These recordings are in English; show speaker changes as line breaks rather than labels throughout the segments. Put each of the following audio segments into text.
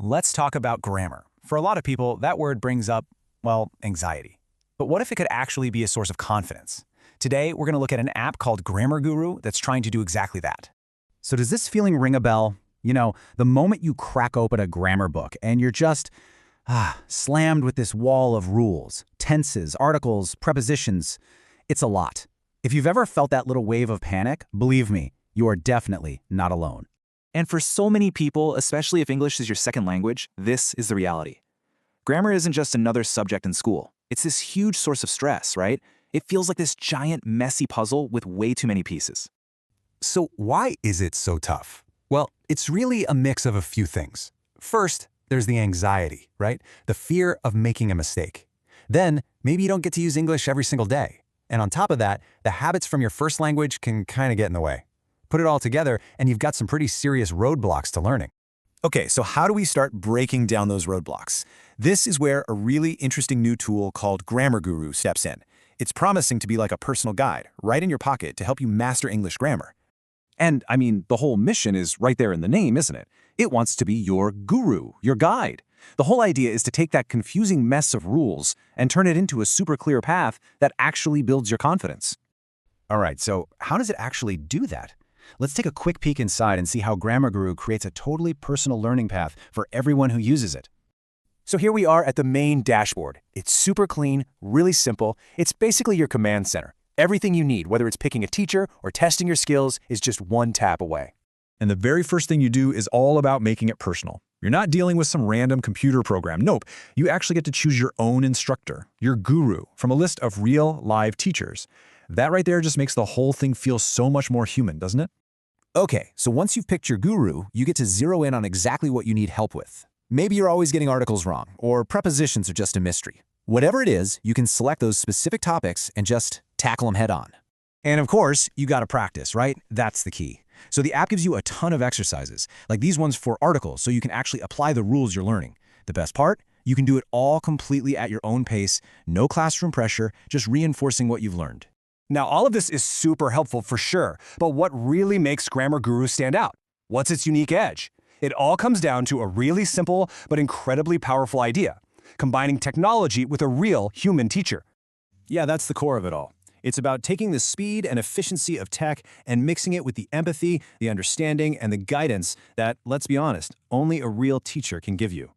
let's talk about grammar. For a lot of people, that word brings up, well, anxiety. But what if it could actually be a source of confidence? Today, we're going to look at an app called GrammarGuru that's trying to do exactly that. So does this feeling ring a bell? You know, the moment you crack open a grammar book and you're just slammed with this wall of rules, tenses, articles, prepositions. It's a lot. If you've ever felt that little wave of panic, believe me, you are definitely not alone.
And for so many people, especially if English is your second language, this is the reality. Grammar isn't just another subject in school. It's this huge source of stress, right? It feels like this giant, messy puzzle with way too many pieces.
So why is it so tough? Well, it's really a mix of a few things. First, there's the anxiety, right? The fear of making a mistake. Then, maybe you don't get to use English every single day. And on top of that, the habits from your first language can kind of get in the way. Put it all together, and you've got some pretty serious roadblocks to learning.
Okay, so how do we start breaking down those roadblocks? This is where a really interesting new tool called GrammarGuru steps in. It's promising to be like a personal guide, right in your pocket to help you master English grammar.
And, I mean, the whole mission is right there in the name, isn't it? It wants to be your guru, your guide. The whole idea is to take that confusing mess of rules and turn it into a super clear path that actually builds your confidence.
All right, so how does it actually do that? Let's take a quick peek inside and see how GrammarGuru creates a totally personal learning path for everyone who uses it. So here we are at the main dashboard. It's super clean, really simple. It's basically your command center. Everything you need, whether it's picking a teacher or testing your skills, is just one tap away.
And the very first thing you do is all about making it personal. You're not dealing with some random computer program. Nope, you actually get to choose your own instructor, your guru, from a list of real, live teachers. That right there just makes the whole thing feel so much more human, doesn't it?
Okay, so once you've picked your guru, you get to zero in on exactly what you need help with. Maybe you're always getting articles wrong, or prepositions are just a mystery. Whatever it is, you can select those specific topics and just tackle them head on. And of course, you gotta practice, right? That's the key. So the app gives you a ton of exercises, like these ones for articles, so you can actually apply the rules you're learning. The best part? You can do it all completely at your own pace, no classroom pressure, just reinforcing what you've learned. Now, all of this is super helpful for sure, but what really makes GrammarGuru stand out? What's its unique edge? It all comes down to a really simple but incredibly powerful idea, combining technology with a real human teacher. Yeah, that's the core of it all. It's about taking the speed and efficiency of tech and mixing it with the empathy, the understanding, and the guidance that, let's be honest, only a real teacher can give you.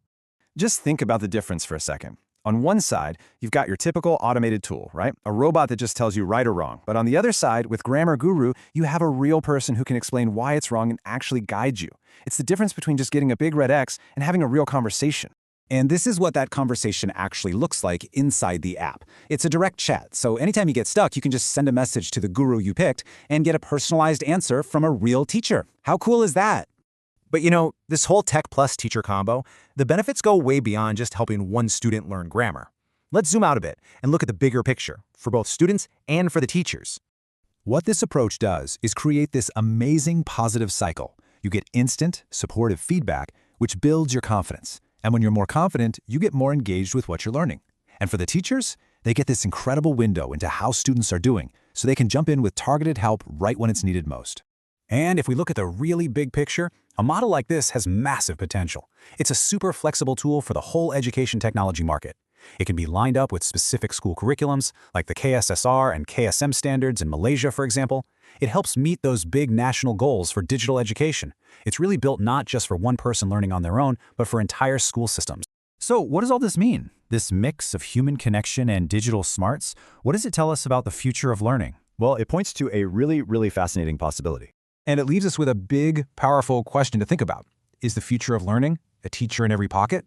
Just think about the difference for a second. On one side, you've got your typical automated tool, right? A robot that just tells you right or wrong. But on the other side, with GrammarGuru, you have a real person who can explain why it's wrong and actually guide you. It's the difference between just getting a big red X and having a real conversation. And this is what that conversation actually looks like inside the app. It's a direct chat, so anytime you get stuck, you can just send a message to the guru you picked and get a personalized answer from a real teacher. How cool is that? But you know, this whole tech plus teacher combo, the benefits go way beyond just helping one student learn grammar. Let's zoom out a bit and look at the bigger picture, for both students and for the teachers. What this approach does is create this amazing positive cycle. You get instant, supportive feedback, which builds your confidence. And when you're more confident, you get more engaged with what you're learning. And for the teachers, they get this incredible window into how students are doing, so they can jump in with targeted help right when it's needed most. And if we look at the really big picture, a model like this has massive potential. It's a super flexible tool for the whole education technology market. It can be lined up with specific school curriculums, like the KSSR and KSM standards in Malaysia, for example. It helps meet those big national goals for digital education. It's really built not just for one person learning on their own, but for entire school systems. So what does all this mean? This mix of human connection and digital smarts, what does it tell us about the future of learning?
Well, it points to a really fascinating possibility. And it leaves us with a big, powerful question to think about. Is the future of learning a teacher in every pocket?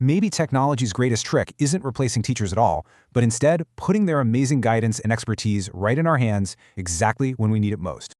Maybe technology's greatest trick isn't replacing teachers at all, but instead putting their amazing guidance and expertise right in our hands exactly when we need it most.